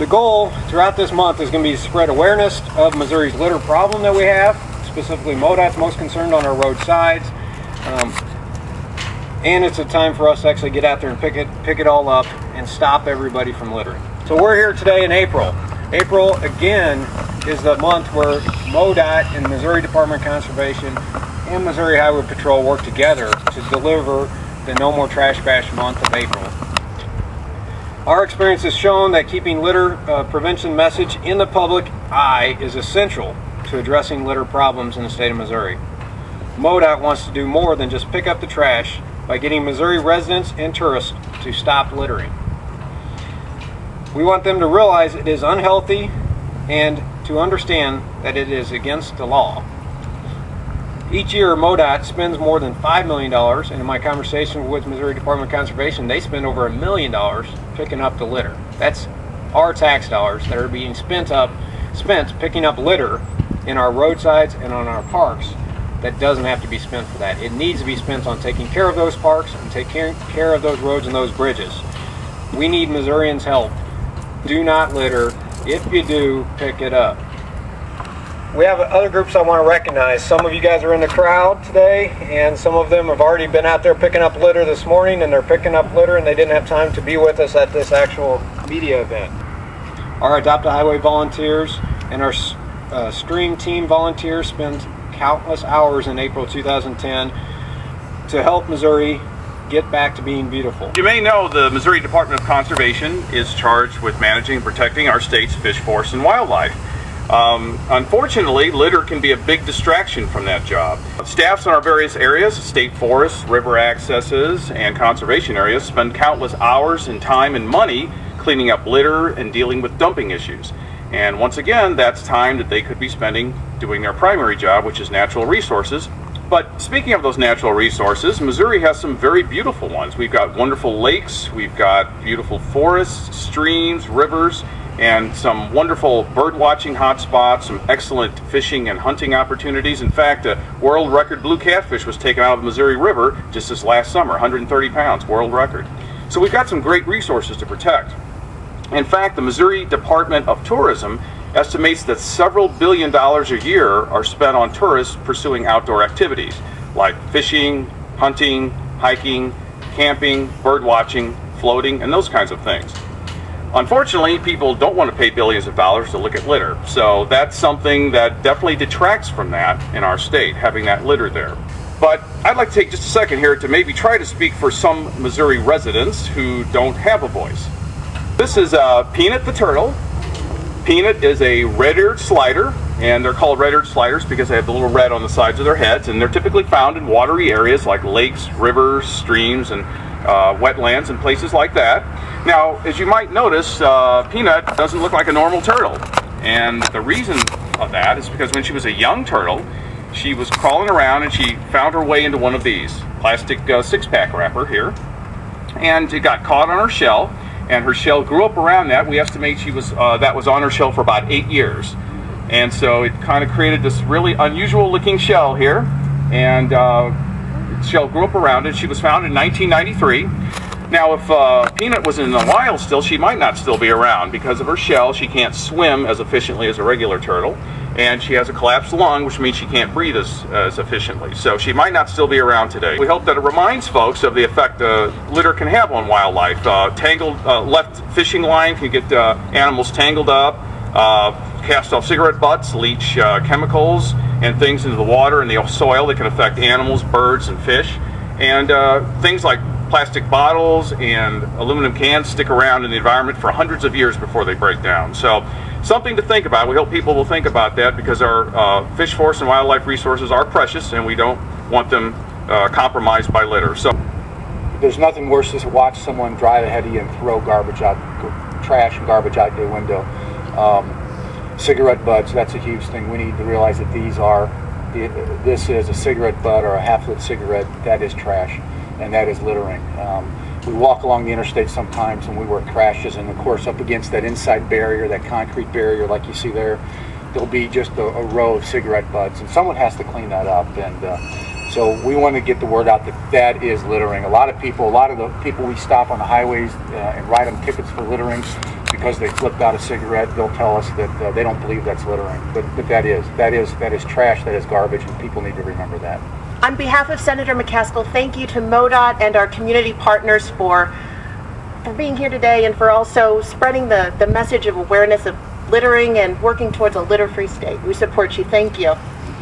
The goal throughout this month is going to be to spread awareness of Missouri's litter problem that we have. Specifically, MoDOT's most concerned on our roadsides. And it's a time for us to actually get out there and pick it all up and stop everybody from littering. So we're here today in April. April, again, is the month where MoDOT and Missouri Department of Conservation and Missouri Highway Patrol work together to deliver the No More Trash Bash month of April. Our experience has shown that keeping litter prevention message in the public eye is essential to addressing litter problems in the state of Missouri. MoDOT wants to do more than just pick up the trash by getting Missouri residents and tourists to stop littering. We want them to realize it is unhealthy and to understand that it is against the law. Each year, MoDOT spends more than $5 million, and in my conversation with Missouri Department of Conservation, they spend over $1 million picking up the litter. That's our tax dollars that are being spent picking up litter in our roadsides and on our parks. That doesn't have to be spent for that. It needs to be spent on taking care of those parks and taking care of those roads and those bridges. We need Missourians' help. Do not litter. If you do, pick it up. We have other groups I want to recognize. Some of you guys are in the crowd today, and some of them have already been out there picking up litter this morning, and they're picking up litter and they didn't have time to be with us at this actual media event. Our Adopt a Highway volunteers and our stream team volunteers spend countless hours in April 2010 to help Missouri get back to being beautiful. You may know the Missouri Department of Conservation is charged with managing and protecting our state's fish, forests, and wildlife. Unfortunately, litter can be a big distraction from that job. Staffs in our various areas, state forests, river accesses, and conservation areas spend countless hours and time and money cleaning up litter and dealing with dumping issues. And once again, that's time that they could be spending doing their primary job, which is natural resources. But speaking of those natural resources, Missouri has some very beautiful ones. We've got wonderful lakes, we've got beautiful forests, streams, rivers, and some wonderful bird watching hotspots, some excellent fishing and hunting opportunities. In fact, a world record blue catfish was taken out of the Missouri River just this last summer, 130 pounds, world record. So we've got some great resources to protect. In fact, the Missouri Department of Tourism estimates that several $billions a year are spent on tourists pursuing outdoor activities like fishing, hunting, hiking, camping, bird watching, floating, and those kinds of things. Unfortunately, people don't want to pay billions of dollars to look at litter, so that's something that definitely detracts from that in our state, having that litter there. But I'd like to take just a second here to maybe try to speak for some Missouri residents who don't have a voice. This is Peanut the turtle. Peanut is a red-eared slider, and they're called red-eared sliders because they have the little red on the sides of their heads, and they're typically found in watery areas like lakes, rivers, streams, and wetlands and places like that. Now, as you might notice, Peanut doesn't look like a normal turtle, and the reason of that is because when she was a young turtle, she was crawling around and she found her way into one of these plastic six-pack wrapper here, and it got caught on her shell. And her shell grew up around that. We estimate that was on her shell for about 8 years. And so it kind of created this really unusual looking shell here. And the shell grew up around it. She was found in 1993. Now, if Peanut was in the wild still, she might not still be around. Because of her shell, she can't swim as efficiently as a regular turtle. And she has a collapsed lung, which means she can't breathe as efficiently. So she might not still be around today. We hope that it reminds folks of the effect litter can have on wildlife. Left fishing line can get animals tangled up. Cast off cigarette butts leach chemicals and things into the water and the soil that can affect animals, birds, and fish. And things like plastic bottles and aluminum cans stick around in the environment for hundreds of years before they break down. So something to think about. We hope people will think about that because our fish, forest, and wildlife resources are precious and we don't want them compromised by litter. So there's nothing worse than to watch someone drive ahead of you and throw garbage out, trash and garbage out their window. Cigarette butts, that's a huge thing. We need to realize that this is a cigarette butt or a half-lit cigarette. That is trash, and that is littering. We walk along the interstate sometimes and we work crashes, and of course up against that inside barrier, that concrete barrier like you see there, there'll be just a row of cigarette butts, and someone has to clean that up. And So we want to get the word out that that is littering. A lot of the people we stop on the highways and write them tickets for littering because they flipped out a cigarette, they'll tell us that they don't believe that's littering. But that is trash, that is garbage, and people need to remember that. On behalf of Senator McCaskill, thank you to MoDOT and our community partners for being here today and for also spreading the message of awareness of littering and working towards a litter-free state. We support you. Thank you.